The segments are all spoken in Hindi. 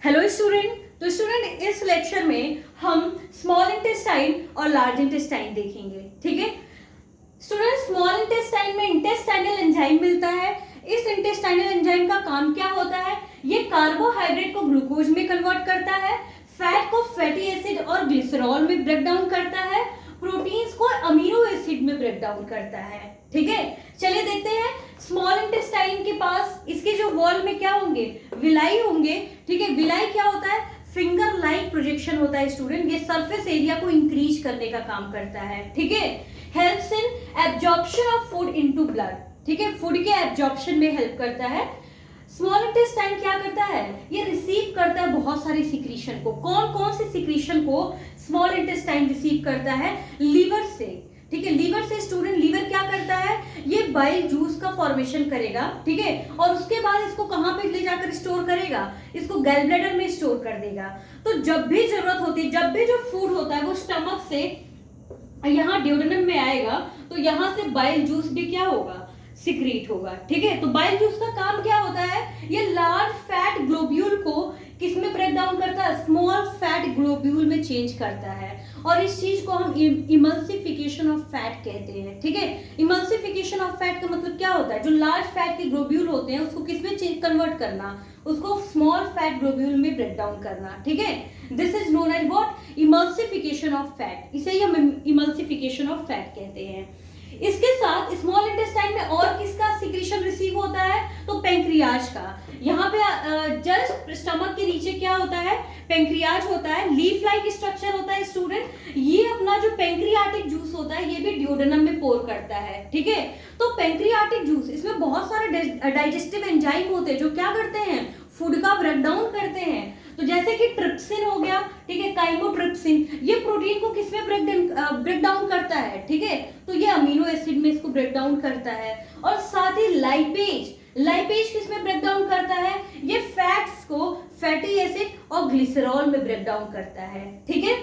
Hello student. तो स्टूडेंट इस लेक्चर में हम स्मॉल इंटेस्टाइन और लार्ज इंटेस्टाइन देखेंगे। ठीक है स्टूडेंट, स्मॉल इंटेस्टाइन में इंटेस्टाइनल एंजाइम मिलता है। इस इंटेस्टाइनल एंजाइम का काम क्या होता है? ये कार्बोहाइड्रेट को ग्लूकोज में कन्वर्ट करता है, फैट को फैटी एसिड और ग्लिसरॉल में ब्रेक डाउन करता है, प्रोटीन्स को अमीनो एसिड में ब्रेक डाउन करता है। ठीक है, चलिए देखते हैं। स्मॉल इंटेस्टाइन के पास इसके जो वॉल में क्या होंगे? विलाई होंगे। ठीक है, विलाई क्या होता है? फिंगर लाइक प्रोजेक्शन होता है स्टूडेंट। ये सरफेस एरिया को इंक्रीज करने का काम करता है। ठीक है, helps in absorption of food into blood. ठीक है, फूड के एब्जॉर्प्शन में हेल्प करता है। स्मॉल इंटेस्टाइन क्या करता है? ये रिसीव करता है बहुत सारी सिक्रीशन को। कौन कौन सी सिक्रीशन को स्मॉल इंटेस्टाइन रिसीव करता है? लीवर से। ठीक है, लीवर से स्टूडेंट, लीवर क्या करता है? ये बाइल जूस का फॉर्मेशन करेगा। ठीक है, और उसके बाद इसको कहां पे ले जाकर स्टोर करेगा? इसको गैल ब्लैडर में स्टोर कर देगा। तो जब भी जरूरत होती है, जब भी जो फूड होता है वो स्टमक से यहाँ ड्यूडेनम में आएगा, तो यहाँ से बाइल जूस भी क्या होगा? सिक्रीट होगा। ठीक है, तो बाइल जूस का काम क्या होता है? ये लार्ज फैट ग्लोब्यूल को किस में ब्रेक डाउन करता है? स्मॉल फैट ग्लोब्यूल में चेंज करता है, और इस चीज को हम इमल्सिफिकेशन ऑफ फैट कहते हैं। ठीक है, इमल्सिफिकेशन ऑफ फैट का मतलब क्या होता है? जो लार्ज फैट के ग्लोब्यूल होते हैं उसको किस में कन्वर्ट करना? उसको स्मॉल फैट ग्लोब्यूल में ब्रेक डाउन करना। ठीक है, this is known as what? Emulsification of fat. इसे ही हम इमल्सिफिकेशन ऑफ फैट कहते हैं। इसके साथ स्मॉल इंटेस्टाइन में और किसका सिक्रीशन रिसीव होता है? तो पेंक्रियाज का। यहाँ पे जस्ट स्टमक के नीचे क्या होता है? पेंक्रियाज होता है। लीफ लाइक स्ट्रक्चर होता है स्टूडेंट। ये अपना जो पेंक्रियाटिक जूस होता है ये भी ड्यूडेनम में पोर करता है। ठीक है, तो पेंक्रियाटिक जूस, इसमें बहुत सारे डाइजेस्टिव एंजाइम होते हैं जो क्या करते हैं? फूड का ब्रेक डाउन करते हैं। तो जैसे कि ट्रिप्सिन हो गया, ठीक है, काइमोट्रिप्सिन, ये प्रोटीन को किसमें ब्रेक डाउन करता है? ठीक है, तो ये अमीनो एसिड में इसको ब्रेक डाउन करता है। और साथ ही लाइपेज, लाइपेज किसमें ब्रेक डाउन करता है? ये फैट्स को फैटी एसिड और ग्लिसरॉल में ब्रेक डाउन करता है। ठीक है,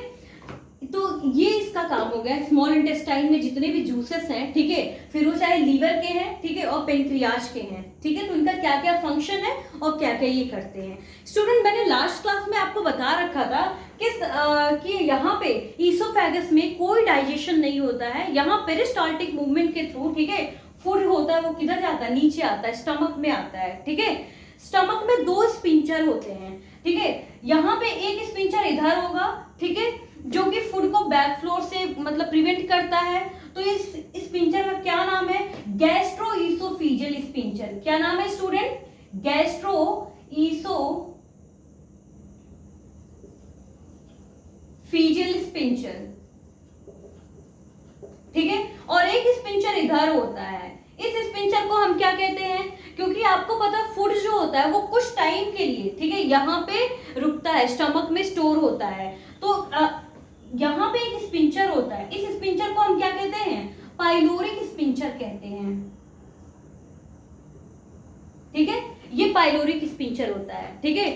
तो ये इसका काम हो गया। स्मॉल इंटेस्टाइन में जितने भी जूसेस हैं, ठीक है, फिर वो चाहे लीवर के हैं, ठीक है, और पेंक्रियाज के हैं, ठीक है, तो इनका क्या क्या फंक्शन है और क्या क्या ये करते हैं। स्टूडेंट, मैंने लास्ट क्लास में आपको बता रखा था कि यहाँ पे ईसोफेगस में कोई डाइजेशन नहीं होता है। यहाँ पेरिस्टाल्टिक मूवमेंट के थ्रू, ठीक है, फूड होता है वो किधर जाता है? नीचे आता है, स्टमक में आता है। ठीक है, स्टमक में दो स्पिंचर होते हैं। ठीक है, यहाँ पे एक स्पिंचर इधर होगा, ठीक है, जो कि फूड को बैक फ्लोर से मतलब प्रिवेंट करता है। तो इस स्पिंचर का क्या नाम है? Gastro-oesophageal sphincter. क्या नाम है स्टूडेंट? Gastro-oesophageal sphincter. ठीक है, और एक स्पिंचर इधर होता है। इस स्पिंचर को हम क्या कहते हैं? क्योंकि आपको पता है फूड जो होता है वो कुछ टाइम के लिए, ठीक है, यहाँ पे रुकता है, स्टमक में स्टोर होता है। तो यहाँ पे एक स्पिंचर होता है। इस स्पिंचर को हम क्या कहते हैं? पाइलोरिक स्पिंचर कहते हैं। ठीक है, ये पाइलोरिक स्पिंचर होता है। ठीक है,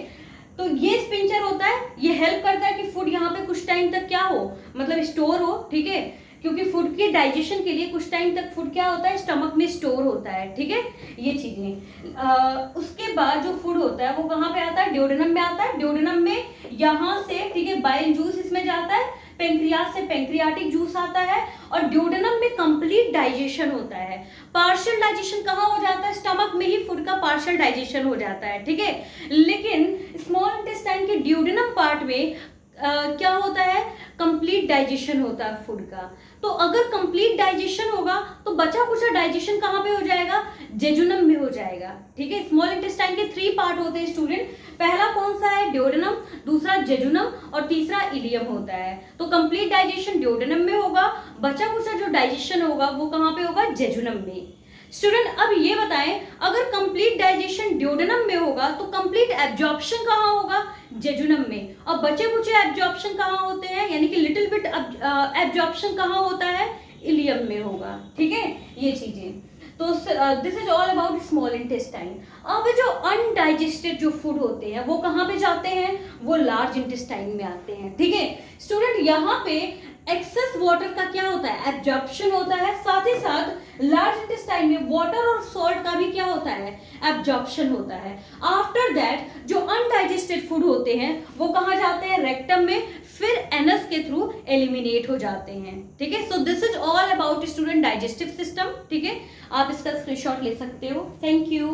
तो ये स्पिंचर होता है, ये हेल्प करता है कि फूड यहाँ पे कुछ टाइम तक क्या हो, मतलब स्टोर हो। ठीक है, क्योंकि फूड के डाइजेशन के लिए कुछ टाइम तक फूड क्या होता है? स्टमक में स्टोर होता है। ठीक है, ये चीजें। उसके बाद जो फूड होता है वो कहाँ पे आता है? ड्यूडेनम में आता है। ड्यूडेनम में यहाँ से, ठीक है, बाइल जूस इसमें जाता है, पेंक्रियाज से पेंक्रियाटिक जूस आता है, और ड्यूडेनम में कंप्लीट डाइजेशन होता है। पार्शियल डाइजेशन कहाँ हो जाता है? स्टमक में ही फूड का पार्शियल डाइजेशन हो जाता है। ठीक है, लेकिन स्मॉल इंटेस्टाइन के ड्यूडेनम पार्ट में क्या होता है? कंप्लीट डाइजेशन होता है फूड का। तो अगर कंप्लीट डाइजेशन होगा तो बचा कुचा डाइजेशन कहाँ पे हो जाएगा? जेजुनम में हो जाएगा। ठीक है, स्मॉल इंटेस्टाइन के 3 पार्ट होते हैं स्टूडेंट। पहला कौन सा है? ड्यूडेनम, दूसरा जेजुनम, और तीसरा इलियम होता है। तो कंप्लीट डाइजेशन ड्यूडेनम में होगा, बचा कुचा जो डाइजेशन होगा वो कहाँ पे होगा? जेजुनम में। स्टूडेंट, अब ये बताएं, अगर कंप्लीट डाइजेशन ड्यूडेनम में होगा तो कंप्लीट एब्जॉर्प्शन कहाँ होगा? जेजुनम में। और बचे कुचे एब्जॉर्प्शन कहाँ होते हैं, यानी कि लिटिल बिट एब्जॉर्प्शन कहाँ होता है? इलियम में होगा। ठीक है, ये चीजें। तो this is all about small intestine. अब जो अनडाइजेस्टेड जो फूड होते हैं वो कहाँ पे जाते हैं? वो लार्ज इंटेस्टाइन में आते हैं। ठीक है स्टूडेंट, यहाँ पे एक्सेस वाटर का क्या होता है, एब्जॉर्प्शन होता है, साथ ही साथ लार्ज इंटेस्टाइन में वाटर और सॉल्ट का भी क्या होता है, एब्जॉर्प्शन होता है। आफ्टर दैट जो अनडाइजेस्टेड फूड होते हैं वो कहाँ जाते हैं, रेक्टम में, फिर एनस के थ्रू एलिमिनेट हो जाते हैं। ठीक है, so this is all about student digestive system. ठीक है, आप इसका स्क्रीनशॉट ले सकते हो। Thank you.